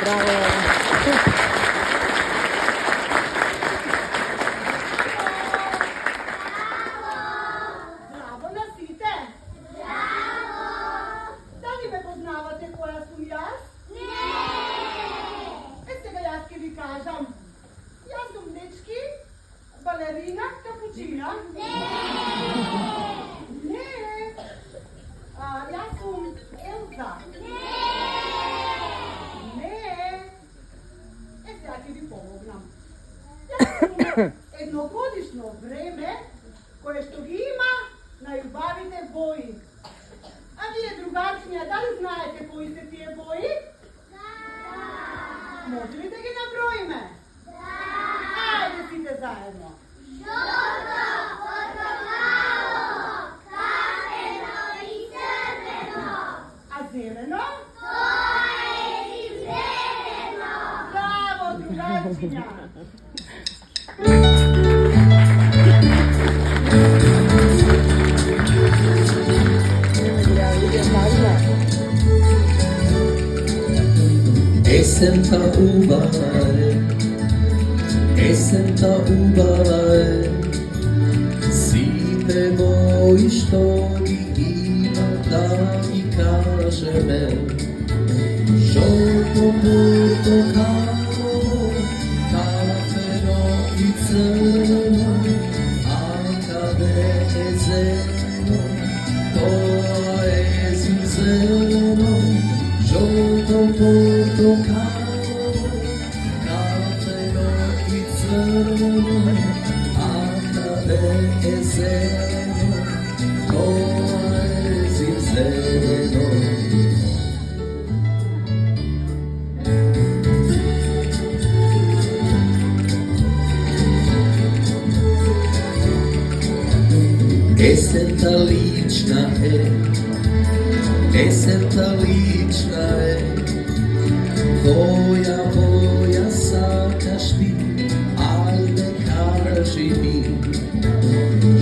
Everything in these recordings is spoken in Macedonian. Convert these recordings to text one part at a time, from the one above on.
Здраво на сите! Дали ме познавате која сум јас? Сега јас ќе ви кажам. Јас сум дечки, балерина, капучина. Не. Јас сум Елза. Не. Сега ќе ви помогнам. Јас сум едногодишно време кое што ги има најубавите бои. А вие, другарчиња, дали знаете кои се тие бои? Може ли да ги наброиме? Ајде сите заедно. Жолто, портокало, кафено и црвено. А зелено? Тоа е зелено. Браво, другарчиња! Есента убава е, сите мои што ги има да ги кажеме. Жолто, портокало, кафено и црвено, а каде е зелено, тоа е зелено. Жолто, портокало, кафено и црвено, а каде е зелено, тоа е зелено. Есента лична е, која боја сакаш ти, ајде кажи ми.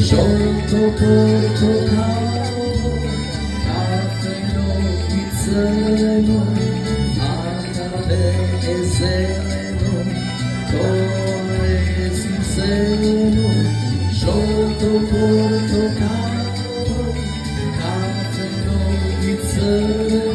Жолто, портокало, кафено и црвено, а каде е зелено, тоа е зелено. Жолто, портокало, кафено и црвено,